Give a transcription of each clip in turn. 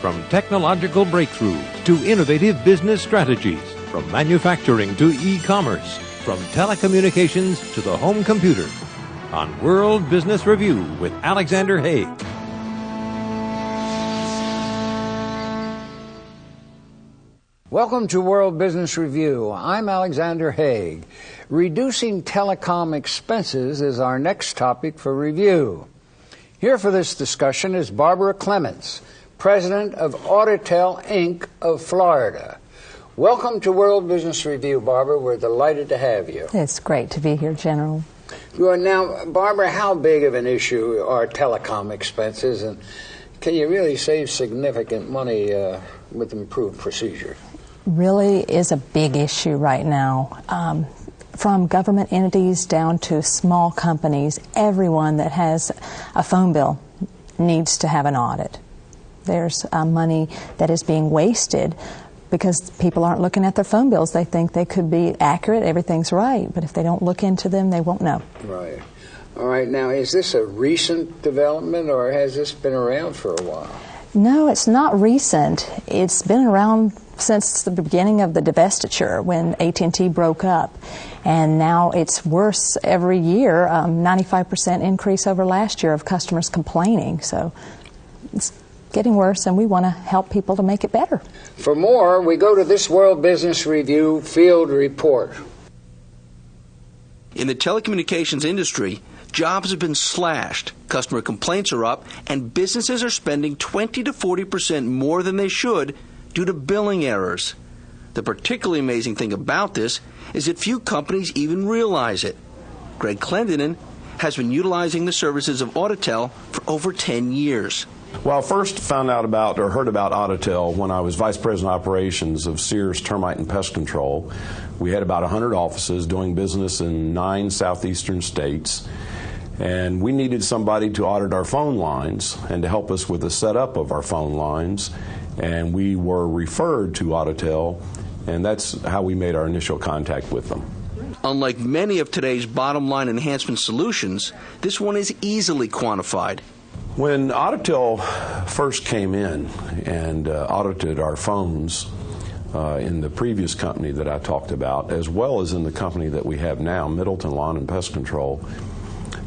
From technological breakthroughs to innovative business strategies, from manufacturing to e-commerce, from telecommunications to the home computer. On World Business Review with Alexander Haig. Welcome to World Business Review. I'm Alexander Haig. Reducing telecom expenses is our next topic for review. Here for this discussion is Barbara Clements, President of Auditel, Inc. of Florida. Welcome to World Business Review, Barbara. We're delighted to have you. It's great to be here, General. Now, Barbara, how big of an issue are telecom expenses, and can you really save significant money with improved procedures? Really is a big issue right now. From government entities down to small companies, everyone that has a phone bill needs to have an audit. There's money that is being wasted because people aren't looking at their phone bills. They think they could be accurate, everything's right, but if they don't look into them, they won't know. Right. All right, now, is this a recent development, or has this been around for a while? No, it's not recent. It's been around since the beginning of the divestiture when AT&T broke up, and now it's worse every year, 95% increase over last year of customers complaining. So it's getting worse, and we want to help people to make it better. For more, we go to this World Business Review field report. In the telecommunications industry, jobs have been slashed, customer complaints are up, and businesses are spending 20 to 40% more than they should due to billing errors. The particularly amazing thing about this is that few companies even realize it. Greg Clendenen has been utilizing the services of Auditel for over 10 years. Well, I first found out about or heard about Auditel when I was Vice President of Operations of Sears Termite and Pest Control. We had about 100 offices doing business in 9 southeastern states, and we needed somebody to audit our phone lines and to help us with the setup of our phone lines, and we were referred to Auditel, and that's how we made our initial contact with them. Unlike many of today's bottom line enhancement solutions, this one is easily quantified. When Auditel first came in and audited our phones in the previous company that I talked about, as well as in the company that we have now, Middleton Lawn and Pest Control,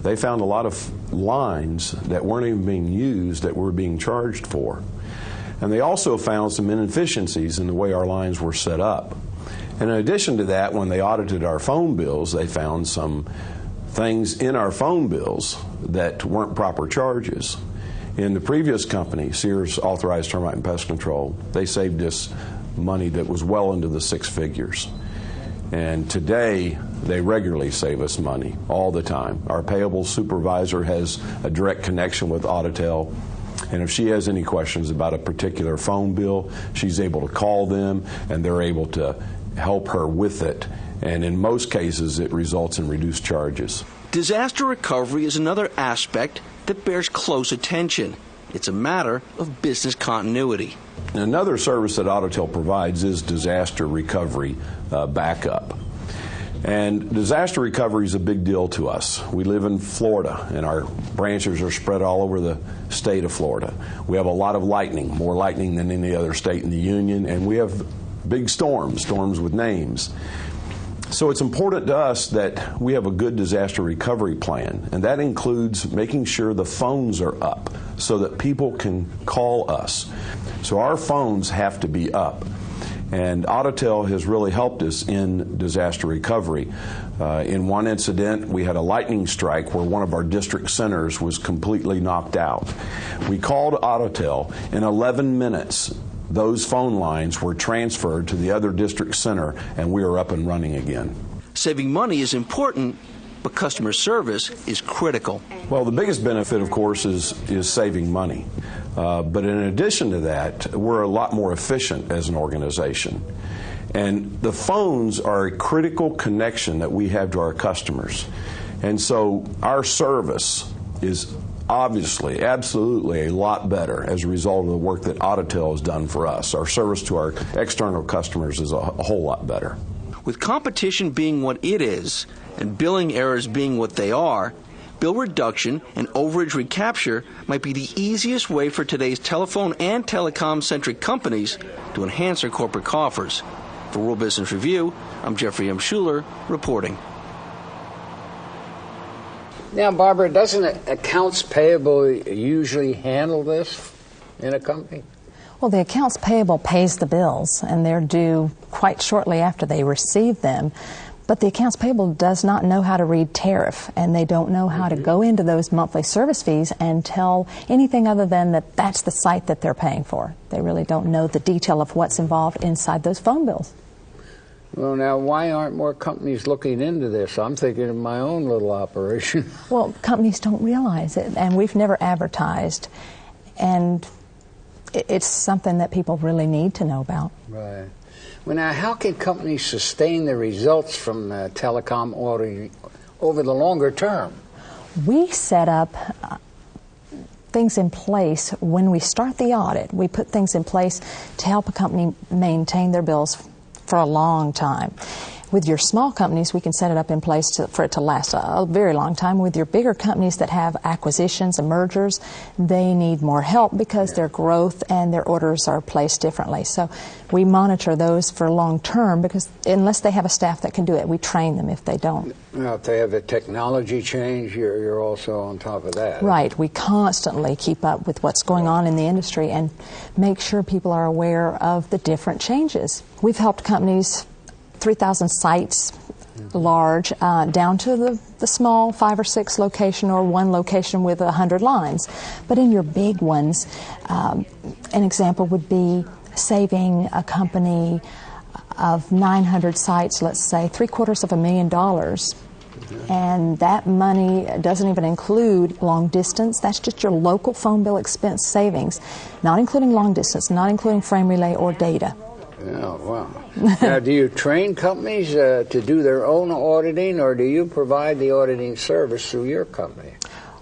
they found a lot of lines that weren't even being used that were being charged for. And they also found some inefficiencies in the way our lines were set up. And in addition to that, when they audited our phone bills, they found some things in our phone bills that weren't proper charges. In the previous company, Sears Authorized Termite and Pest Control, they saved us money that was well into the 6 figures. And today, they regularly save us money, all the time. Our payable supervisor has a direct connection with Auditel, and if she has any questions about a particular phone bill, she's able to call them, and they're able to help her with it. And in most cases, it results in reduced charges. Disaster recovery is another aspect that bears close attention. It's a matter of business continuity. Another service that Auditel provides is disaster recovery backup. And disaster recovery is a big deal to us. We live in Florida, and our branches are spread all over the state of Florida. We have a lot of lightning, more lightning than any other state in the union, and we have big storms with names. So it's important to us that we have a good disaster recovery plan, and that includes making sure the phones are up so that people can call us. So our phones have to be up. And Auditel has really helped us in disaster recovery. In one incident, we had a lightning strike where one of our district centers was completely knocked out. We called Auditel. In 11 minutes, those phone lines were transferred to the other district center, and we are up and running again. Saving money is important, but customer service is critical. Well, the biggest benefit, of course, is saving money. But in addition to that, we're a lot more efficient as an organization. And the phones are a critical connection that we have to our customers. And so our service is obviously, absolutely a lot better as a result of the work that Auditel has done for us. Our service to our external customers is a whole lot better. With competition being what it is and billing errors being what they are, bill reduction and overage recapture might be the easiest way for today's telephone and telecom-centric companies to enhance their corporate coffers. For World Business Review, I'm Geoffrey Shuler reporting. Now, Barbara, doesn't accounts payable usually handle this in a company? Well, the accounts payable pays the bills, and they're due quite shortly after they receive them. But the accounts payable does not know how to read tariff, and they don't know how to go into those monthly service fees and tell anything other than that that's the site that they're paying for. They really don't know the detail of what's involved inside those phone bills. Well, now, why aren't more companies looking into this? I'm thinking of my own little operation. Well, companies don't realize it, and we've never advertised. And it's something that people really need to know about. Right. Well, now, how can companies sustain the results from telecom auditing over the longer term? We set up things in place when we start the audit. We put things in place to help a company maintain their bills for a long time. With your small companies, we can set it up in place for it to last a very long time. With your bigger companies that have acquisitions and mergers, they need more help because their growth and their orders are placed differently. So we monitor those for long term because unless they have a staff that can do it, we train them if they don't. Now, if they have a technology change, you're also on top of that. Right. We constantly keep up with what's going on in the industry and make sure people are aware of the different changes. We've helped companies 3,000 sites large, down to the small 5 or 6 location or one location with 100 lines. But in your big ones, an example would be saving a company of 900 sites, let's say, $750,000. And that money doesn't even include long distance. That's just your local phone bill expense savings, not including long distance, not including frame relay or data. Oh, wow. Now, do you train companies to do their own auditing, or do you provide the auditing service through your company?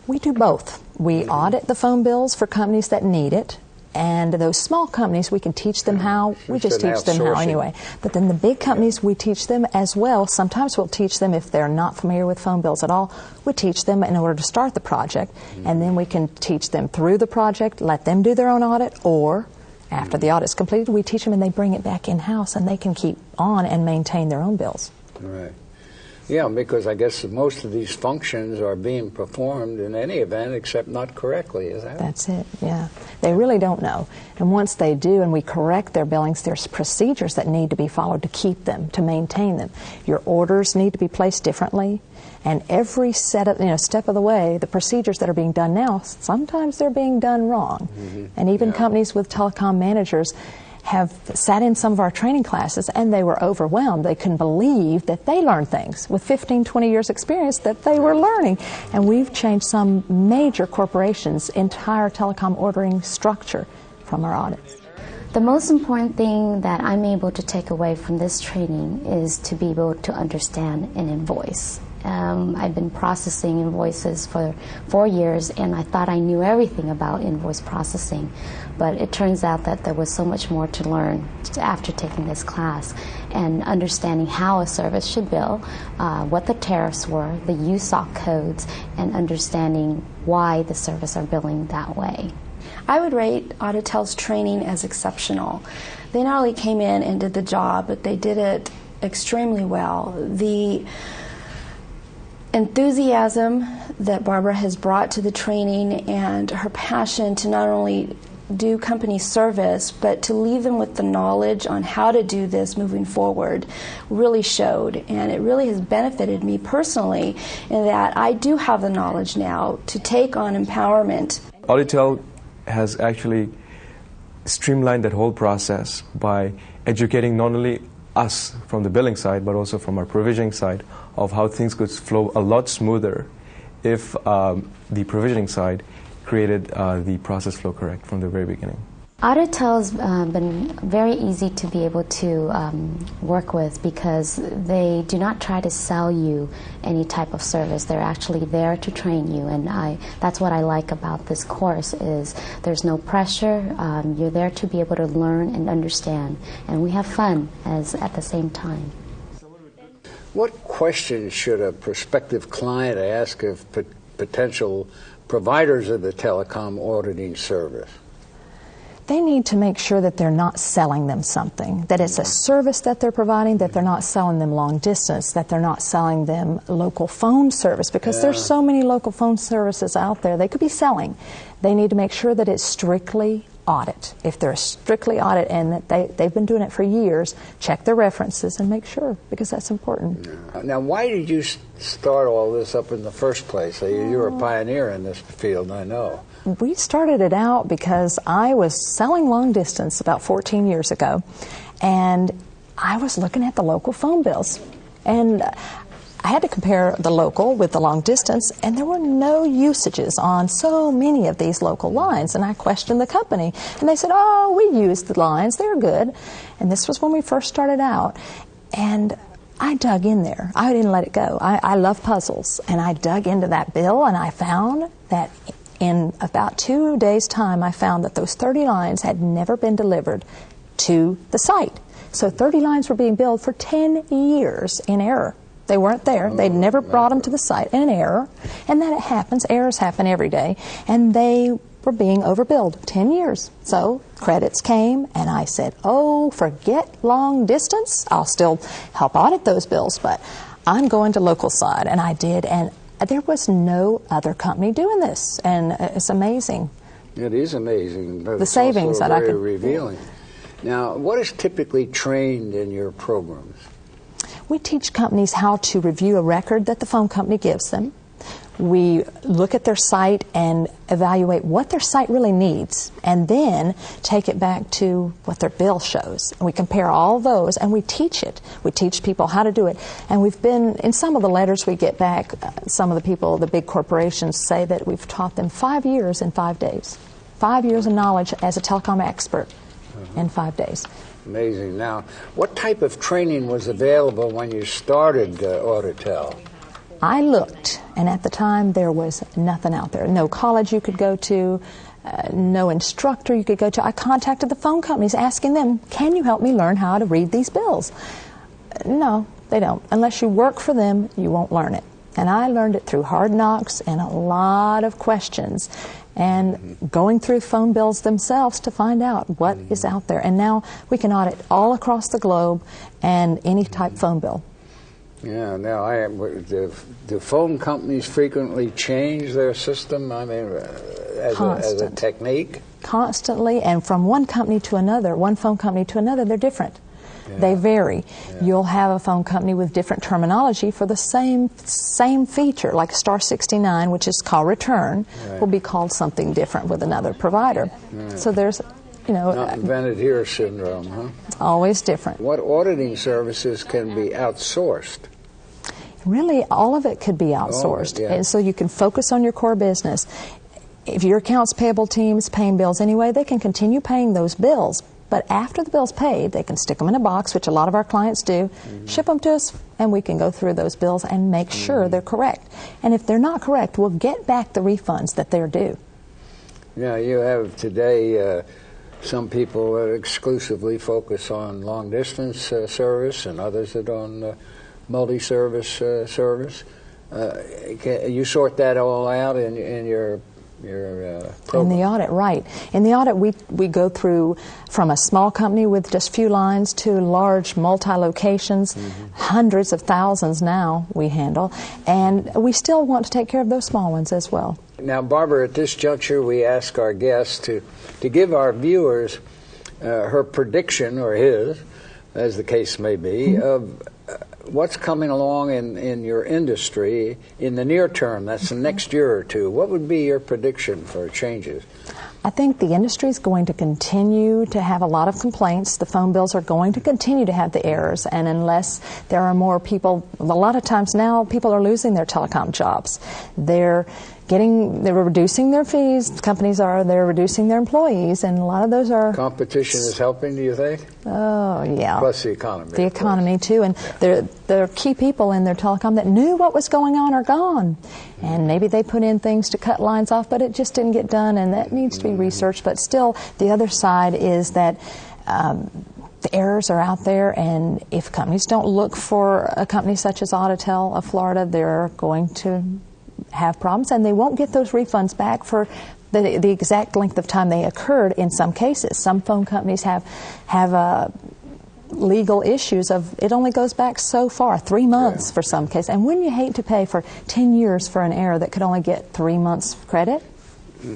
We do both. We audit the phone bills for companies that need it, and those small companies, we can teach them how. We just teach them how anyway. But then the big companies, we teach them as well. Sometimes we'll teach them if they're not familiar with phone bills at all. We teach them in order to start the project, and then we can teach them through the project, let them do their own audit, or after the audit's completed, we teach them and they bring it back in-house and they can keep on and maintain their own bills. Right. Yeah, because I guess most of these functions are being performed in any event except not correctly, is that? That's it, yeah. They really don't know. And once they do and we correct their billings, there's procedures that need to be followed to keep them, to maintain them. Your orders need to be placed differently. And every step of the way, the procedures that are being done now, sometimes they're being done wrong. And even companies with telecom managers have sat in some of our training classes and they were overwhelmed. They couldn't believe that they learned things with 15, 20 years experience that they were learning. And we've changed some major corporations' entire telecom ordering structure from our audits. The most important thing that I'm able to take away from this training is to be able to understand an invoice. I've been processing invoices for 4 years, and I thought I knew everything about invoice processing. But it turns out that there was so much more to learn after taking this class and understanding how a service should bill, what the tariffs were, the USOC codes, and understanding why the service are billing that way. I would rate Auditel's training as exceptional. They not only came in and did the job, but they did it extremely well. The enthusiasm that Barbara has brought to the training and her passion to not only do company service, but to leave them with the knowledge on how to do this moving forward really showed. And it really has benefited me personally in that I do have the knowledge now to take on empowerment. Auditel has actually streamlined that whole process by educating not only us from the billing side, but also from our provisioning side of how things could flow a lot smoother if the provisioning side created the process flow correct from the very beginning. Auditel's been very easy to be able to work with because they do not try to sell you any type of service. They're actually there to train you, and that's what I like about this course is there's no pressure. You're there to be able to learn and understand, and we have fun at the same time. What questions should a prospective client ask of potential providers of the telecom auditing service? They need to make sure that they're not selling them something, that it's a service that they're providing, that they're not selling them long distance, that they're not selling them local phone service, because there's so many local phone services out there they could be selling. They need to make sure that it's strictly audit. If they're strictly audit and that they've been doing it for years, check their references and make sure, because that's important. Now, why did you start all this up in the first place? You're a pioneer in this field, I know. We started it out because I was selling long distance about 14 years ago, and I was looking at the local phone bills. And I had to compare the local with the long distance, and there were no usages on so many of these local lines. And I questioned the company, and they said, oh, we use the lines, they're good. And this was when we first started out. And I dug in there. I didn't let it go. I love puzzles, and I dug into that bill, and I found that in about 2 days' time, I found that those 30 lines had never been delivered to the site. So 30 lines were being billed for 10 years in error. They weren't there. They'd never brought them to the site in error. And then it happens. Errors happen every day. And they were being overbilled 10 years. So credits came, and I said, oh, forget long distance. I'll still help audit those bills, but I'm going to local side. And I did, and there was no other company doing this, and it's amazing. It is amazing. But the savings that I could revealing. Now, what is typically trained in your programs? We teach companies how to review a record that the phone company gives them. We look at their site and evaluate what their site really needs, and then take it back to what their bill shows. And we compare all those, and we teach it. We teach people how to do it. And we've been, in some of the letters we get back, some of the people, the big corporations, say that we've taught them 5 years in 5 days. 5 years of knowledge as a telecom expert in 5 days. Amazing. Now, what type of training was available when you started Auditel? I looked, and at the time there was nothing out there. No college you could go to, no instructor you could go to. I contacted the phone companies asking them, can you help me learn how to read these bills? No, they don't. Unless you work for them, you won't learn it. And I learned it through hard knocks and a lot of questions, and going through phone bills themselves to find out what is out there. And now we can audit all across the globe and any type phone bill. Yeah, now do phone companies frequently change their system? I mean, as a technique? Constantly, and from one company to another, one phone company to another, they're different. Yeah. They vary. Yeah. You'll have a phone company with different terminology for the same feature, like star 69, which is call return, will be called something different with another provider. Right. So there's, not invented here syndrome, huh? Always different. What auditing services can be outsourced? Really, all of it could be outsourced, and so you can focus on your core business. If your accounts payable team is paying bills anyway, they can continue paying those bills. But after the bill's paid, they can stick them in a box, which a lot of our clients do, ship them to us, and we can go through those bills and make sure they're correct. And if they're not correct, we'll get back the refunds that they're due. Yeah, you have today some people that exclusively focus on long-distance service, and others that on multi-service service. You sort that all out in your program? In the audit, right. In the audit, we go through from a small company with just few lines to large multi-locations, hundreds of thousands now we handle, and we still want to take care of those small ones as well. Now, Barbara, at this juncture, we ask our guests to give our viewers her prediction, or his, as the case may be, of what's coming along in your industry in the near term. That's the next year or two. What would be your prediction for changes? I think the industry is going to continue to have a lot of complaints. The phone bills are going to continue to have the errors, and unless there are more people, a lot of times now people are losing their telecom jobs. They're reducing their fees. Companies they're reducing their employees, and a lot of those are... Competition is helping, do you think? Oh, yeah. Plus the economy. The economy, too. And there are key people in their telecom that knew what was going on are gone. And maybe they put in things to cut lines off, but it just didn't get done, and that needs to be researched. But still, the other side is that the errors are out there, and if companies don't look for a company such as Auditel of Florida, they're going to have problems, and they won't get those refunds back for the exact length of time they occurred in some cases. Some phone companies have legal issues of it only goes back so far, 3 months for some cases. And wouldn't you hate to pay for 10 years for an error that could only get 3 months credit?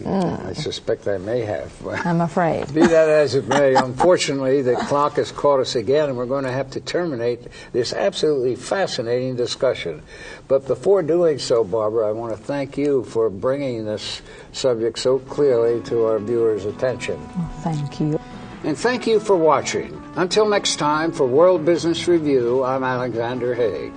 I suspect I may have. I'm afraid. Be that as it may, unfortunately, the clock has caught us again, and we're going to have to terminate this absolutely fascinating discussion. But before doing so, Barbara, I want to thank you for bringing this subject so clearly to our viewers' attention. Well, thank you. And thank you for watching. Until next time, for World Business Review, I'm Alexander Haig.